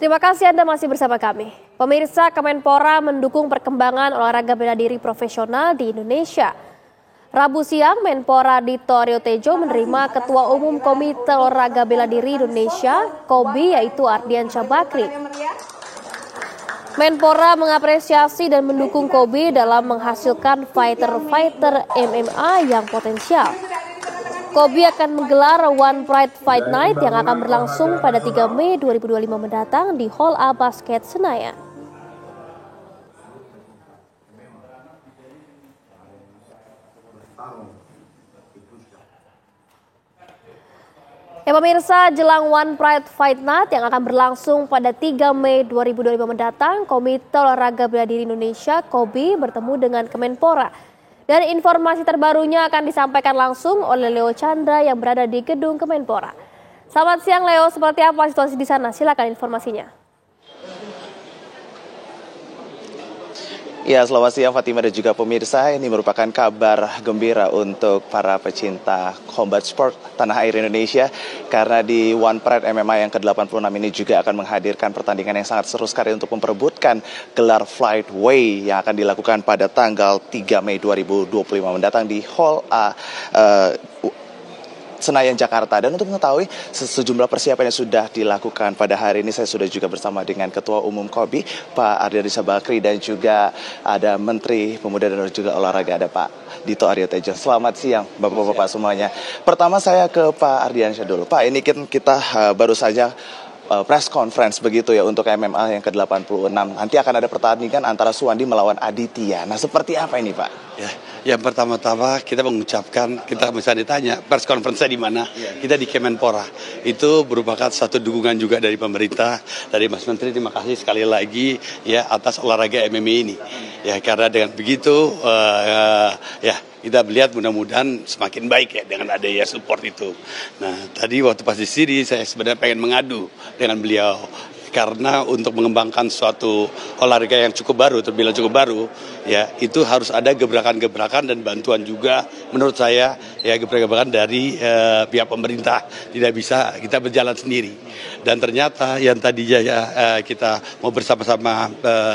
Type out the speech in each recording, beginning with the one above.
Terima kasih Anda masih bersama kami. Pemirsa, Kemenpora mendukung perkembangan olahraga bela diri profesional di Indonesia. Rabu siang, Menpora Dito Aryo Tejo menerima Ketua Umum Komite Olahraga Bela Diri Indonesia, KOBI, yaitu Ardiansyah Bakri. Menpora mengapresiasi dan mendukung KOBI dalam menghasilkan fighter-fighter MMA yang potensial. KOBI akan menggelar One Pride Fight Night yang akan berlangsung pada 3 Mei 2025 mendatang di Hall A Basket Senayan. Pemirsa, jelang One Pride Fight Night yang akan berlangsung pada 3 Mei 2025 mendatang, Komite Olahraga Bela Diri Indonesia (KOBI) bertemu dengan Kemenpora. Dan informasi terbarunya akan disampaikan langsung oleh Leo Chandra yang berada di gedung Kemenpora. Selamat siang Leo, seperti apa situasi di sana? Silakan informasinya. Ya, selamat siang Fatima dan juga pemirsa. Ini merupakan kabar gembira untuk para pecinta combat sport tanah air Indonesia. Karena di One Pride MMA yang ke-86 ini juga akan menghadirkan pertandingan yang sangat seru sekali untuk memperebutkan gelar Flyweight yang akan dilakukan pada tanggal 3 Mei 2025 mendatang di Hall A Senayan, Jakarta. Dan untuk mengetahui sejumlah persiapan yang sudah dilakukan pada hari ini, saya sudah juga bersama dengan Ketua Umum KOBI, Pak Ardiansyah Bakri, dan juga ada Menteri Pemuda dan juga Olahraga, ada Pak Dito Aryo Tejo. Selamat siang Bapak-Bapak semuanya. Pertama saya ke Pak Ardiansyah dulu. Pak, ini kita baru saja press conference begitu ya untuk MMA yang ke-86. Nanti akan ada pertandingan antara Suwandi melawan Aditya. Nah, seperti apa ini Pak? Ya, yang pertama-tama kita mengucapkan, kita bisa ditanya press conference di mana? Kita di Kemenpora. Itu merupakan satu dukungan juga dari pemerintah, dari Mas Menteri. Terima kasih sekali lagi ya atas olahraga MMA ini. Ya, karena dengan begitu ya kita melihat mudah-mudahan semakin baik ya dengan adanya support itu. Nah, tadi waktu pas di sini saya sebenarnya pengen mengadu dengan beliau. Karena untuk mengembangkan suatu olahraga yang cukup baru, terbilang cukup baru, ya itu harus ada gebrakan-gebrakan dan bantuan juga menurut saya ya gebrakan-gebrakan dari pihak pemerintah. Tidak bisa kita berjalan sendiri. Dan ternyata yang tadinya ya kita mau bersama-sama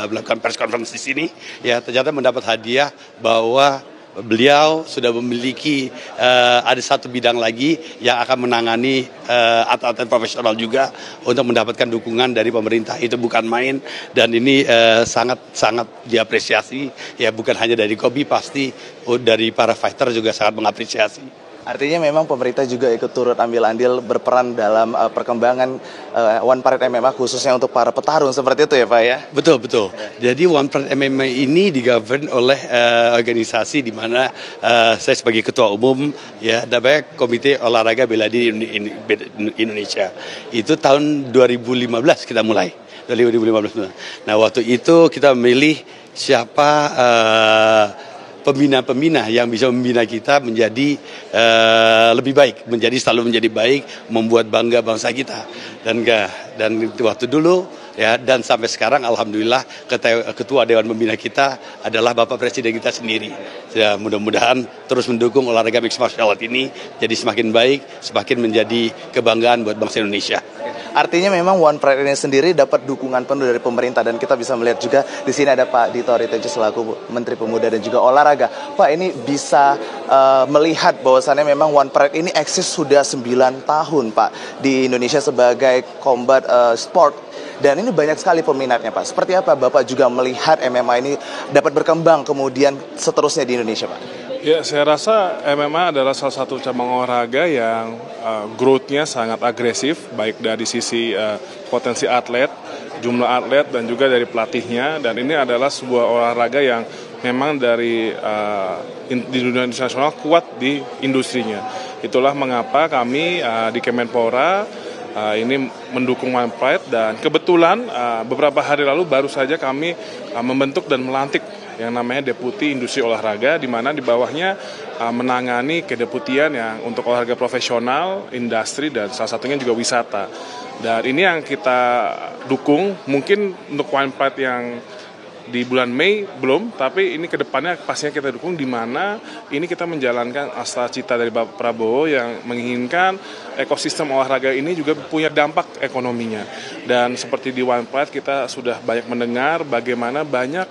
melakukan press conference di sini, ya ternyata mendapat hadiah bahwa beliau sudah memiliki ada satu bidang lagi yang akan menangani atlet-atlet profesional juga untuk mendapatkan dukungan dari pemerintah. Itu bukan main dan ini sangat diapresiasi ya, bukan hanya dari KOBI, pasti dari para fighter juga sangat mengapresiasi. Artinya memang pemerintah juga ikut turut ambil andil berperan dalam perkembangan One Pride MMA khususnya untuk para petarung seperti itu ya Pak ya? Betul. Jadi One Pride MMA ini digovern oleh organisasi di mana saya sebagai ketua umum ya, namanya Komite Olahraga Bela Diri Indonesia. Itu tahun 2015 kita mulai. 2015. Nah, waktu itu kita memilih siapa pembina-pembina yang bisa membina kita menjadi lebih baik, selalu menjadi baik, membuat bangga bangsa kita. Dan waktu dulu ya dan sampai sekarang alhamdulillah ketua Dewan Pembina kita adalah Bapak Presiden kita sendiri. Ya, mudah-mudahan terus mendukung olahraga mixed martial art ini jadi semakin baik, semakin menjadi kebanggaan buat bangsa Indonesia. Artinya memang One Pride ini sendiri dapat dukungan penuh dari pemerintah, dan kita bisa melihat juga di sini ada Pak Dito Aryo Tejo selaku Menteri Pemuda dan juga Olahraga. Pak, ini bisa melihat bahwasannya memang One Pride ini eksis sudah 9 tahun Pak di Indonesia sebagai combat sport, dan ini banyak sekali peminatnya Pak. Seperti apa Bapak juga melihat MMA ini dapat berkembang kemudian seterusnya di Indonesia Pak? Ya, saya rasa MMA adalah salah satu cabang olahraga yang growth-nya sangat agresif, baik dari sisi potensi atlet, jumlah atlet, dan juga dari pelatihnya. Dan ini adalah sebuah olahraga yang memang dari di dunia internasional kuat di industrinya. Itulah mengapa kami di Kemenpora ini mendukung One Pride, dan kebetulan beberapa hari lalu baru saja kami membentuk dan melantik yang namanya Deputi Industri Olahraga, di mana di bawahnya menangani kedeputian yang untuk olahraga profesional, industri, dan salah satunya juga wisata. Dan ini yang kita dukung. Mungkin untuk One Pride yang di bulan Mei belum, tapi ini kedepannya pastinya kita dukung, di mana ini kita menjalankan cita dari Bapak Prabowo yang menginginkan ekosistem olahraga ini juga punya dampak ekonominya. Dan seperti di One Pride kita sudah banyak mendengar bagaimana banyak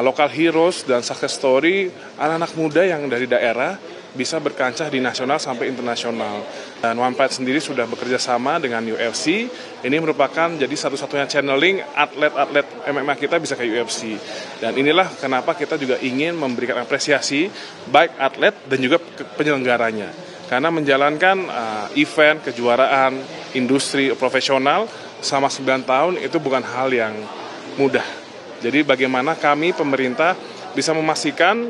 local heroes dan success story anak-anak muda yang dari daerah bisa berkancah di nasional sampai internasional. Dan One Pride sendiri sudah bekerja sama dengan UFC. Ini merupakan jadi satu-satunya channeling atlet-atlet MMA kita bisa ke UFC. Dan inilah kenapa kita juga ingin memberikan apresiasi baik atlet dan juga penyelenggaranya. Karena menjalankan event, kejuaraan, industri profesional selama 9 tahun itu bukan hal yang mudah. Jadi bagaimana kami pemerintah bisa memastikan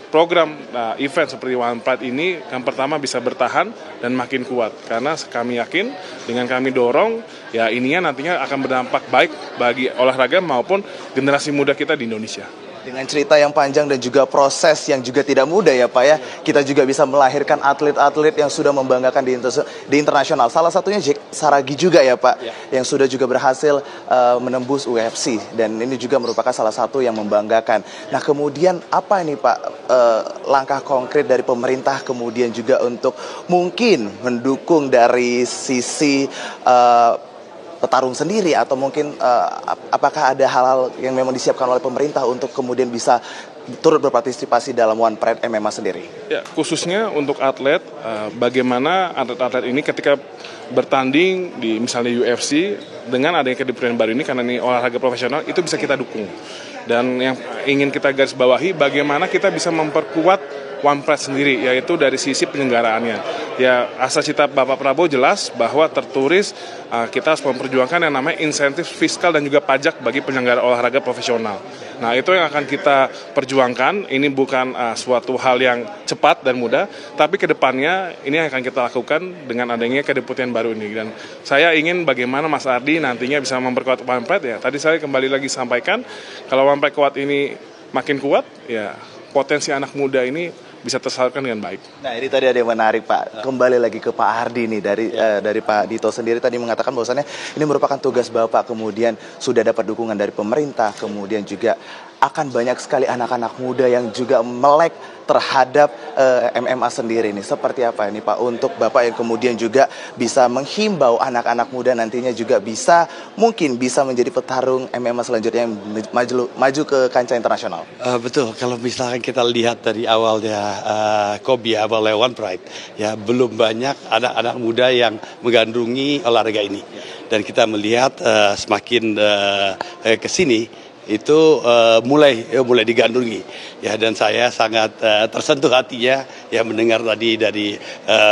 program event seperti One Pride ini yang pertama bisa bertahan dan makin kuat, karena kami yakin dengan kami dorong ya ininya nantinya akan berdampak baik bagi olahraga maupun generasi muda kita di Indonesia. Dengan cerita yang panjang dan juga proses yang juga tidak mudah ya Pak ya, kita juga bisa melahirkan atlet-atlet yang sudah membanggakan di internasional. Salah satunya Jack Saragi juga ya Pak, yang sudah juga berhasil menembus UFC, dan ini juga merupakan salah satu yang membanggakan. Nah kemudian apa ini Pak langkah konkret dari pemerintah kemudian juga untuk mungkin mendukung dari sisi petarung sendiri, atau mungkin apakah ada hal-hal yang memang disiapkan oleh pemerintah untuk kemudian bisa turut berpartisipasi dalam One Pride MMA sendiri? Ya, khususnya untuk atlet, bagaimana atlet-atlet ini ketika bertanding di misalnya UFC dengan adanya kedisiplinan baru ini, karena ini olahraga profesional, itu bisa kita dukung. Dan yang ingin kita garis bawahi, bagaimana kita bisa memperkuat One Pride sendiri, yaitu dari sisi penyelenggaraannya. Ya, asal cita Bapak Prabowo jelas bahwa tertulis kita harus memperjuangkan yang namanya insentif fiskal dan juga pajak bagi penyelenggara olahraga profesional. Nah, itu yang akan kita perjuangkan. Ini bukan suatu hal yang cepat dan mudah, tapi kedepannya ini yang akan kita lakukan dengan adanya kedeputian baru ini. Dan saya ingin bagaimana Mas Ardi nantinya bisa memperkuat One Pride ya. Tadi saya kembali lagi sampaikan, kalau One Pride kuat ini makin kuat, ya potensi anak muda ini bisa tersalurkan dengan baik. Nah ini tadi ada yang menarik Pak, kembali lagi ke Pak Ardi nih, dari Pak Dito sendiri tadi mengatakan bahwasannya ini merupakan tugas Bapak, kemudian sudah dapat dukungan dari pemerintah, kemudian juga akan banyak sekali anak-anak muda yang juga melek terhadap MMA sendiri nih. Seperti apa ini Pak untuk Bapak yang kemudian juga bisa menghimbau anak-anak muda nantinya juga mungkin bisa menjadi petarung MMA selanjutnya yang maju ke kancah internasional? Betul, kalau misalkan kita lihat dari awalnya Kobe, awalnya One Pride, ya belum banyak anak-anak muda yang menggandrungi olahraga ini. Dan kita melihat semakin kesini itu mulai digandrungi ya, dan saya sangat tersentuh hatinya ya mendengar tadi dari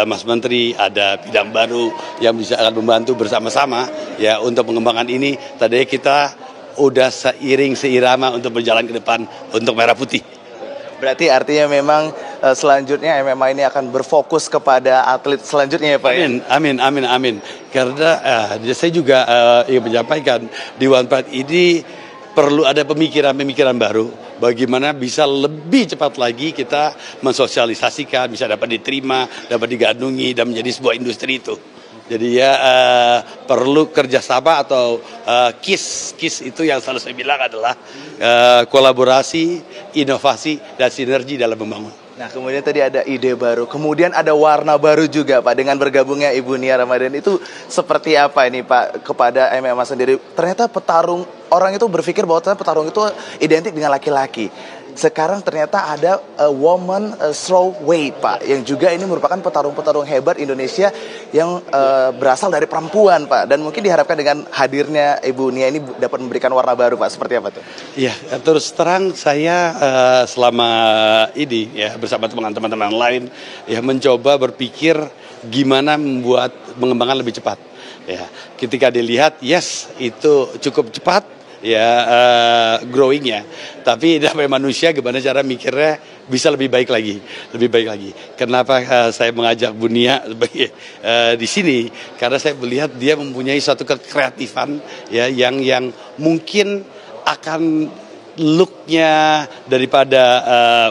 Mas Menteri ada bidang baru yang bisa akan membantu bersama-sama ya untuk pengembangan ini. Tadi kita udah seirama untuk berjalan ke depan untuk Merah Putih. Berarti artinya memang selanjutnya MMA ini akan berfokus kepada atlet selanjutnya ya Pak? Amin. Karena saya juga ingin menyampaikan di One Pride ini perlu ada pemikiran baru, bagaimana bisa lebih cepat lagi kita mensosialisasikan, bisa dapat diterima, dapat digandungi, dan menjadi sebuah industri itu. Jadi ya perlu kerjasama atau KIS itu yang selalu saya bilang adalah kolaborasi, inovasi, dan sinergi dalam membangun. Nah kemudian tadi ada ide baru, kemudian ada warna baru juga Pak dengan bergabungnya Ibu Nia Ramadan. Itu seperti apa ini Pak kepada MMA sendiri? Ternyata petarung, orang itu berpikir bahwa petarung itu identik dengan laki-laki. Sekarang ternyata ada woman strawweight Pak, yang juga ini merupakan petarung-petarung hebat Indonesia yang berasal dari perempuan Pak. Dan mungkin diharapkan dengan hadirnya Ibu Nia ini dapat memberikan warna baru Pak. Seperti apa tuh? Ya, terus terang saya selama ini ya bersama teman-teman lain ya mencoba berpikir gimana membuat pengembangan lebih cepat. Ya, ketika dilihat yes itu cukup cepat ya growingnya, tapi namanya manusia gimana cara mikirnya bisa lebih baik lagi. Kenapa saya mengajak Bu Nia sebagai di sini? Karena saya melihat dia mempunyai suatu kekreatifan ya yang mungkin akan looknya daripada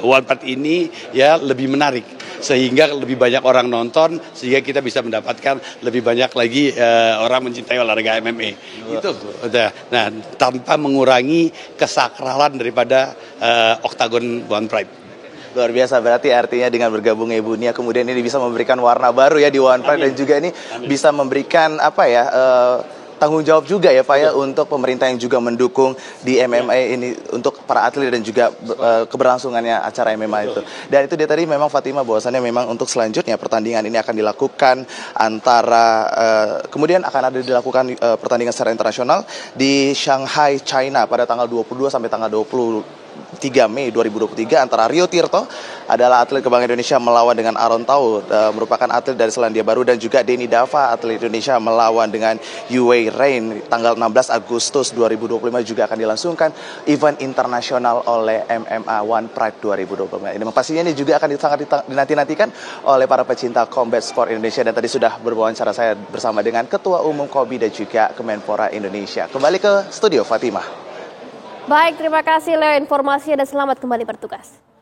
One Pride ini ya lebih menarik. sehingga lebih banyak orang nonton, sehingga kita bisa mendapatkan lebih banyak lagi orang mencintai olahraga MMA. Itu udah. Nah, tanpa mengurangi kesakralan daripada Octagon One Pride. Luar biasa, berarti artinya dengan bergabungnya Ibu Nia kemudian ini bisa memberikan warna baru ya di One Pride. Dan juga ini bisa memberikan tanggung jawab juga ya Pak ya untuk pemerintah yang juga mendukung di MMA ini untuk para atlet dan juga keberlangsungannya acara MMA itu. Dan itu dia tadi memang Fatima bahwasannya memang untuk selanjutnya pertandingan ini akan dilakukan antara kemudian akan ada dilakukan pertandingan secara internasional di Shanghai, China pada tanggal 22 sampai tanggal 3 Mei 2023 antara Rio Tirto adalah atlet kebanggaan Indonesia melawan dengan Aaron Tau merupakan atlet dari Selandia Baru, dan juga Denny Dava atlet Indonesia melawan dengan Yue Rain. Tanggal 16 Agustus 2025 juga akan dilangsungkan event internasional oleh MMA One Pride 2025. Ini pastinya ini juga akan sangat dinanti-nantikan oleh para pecinta combat sport Indonesia, dan tadi sudah berwawancara saya bersama dengan Ketua Umum KOBI dan juga Kemenpora Indonesia. Kembali ke studio Fatimah. Baik, terima kasih Leo informasinya dan selamat kembali bertugas.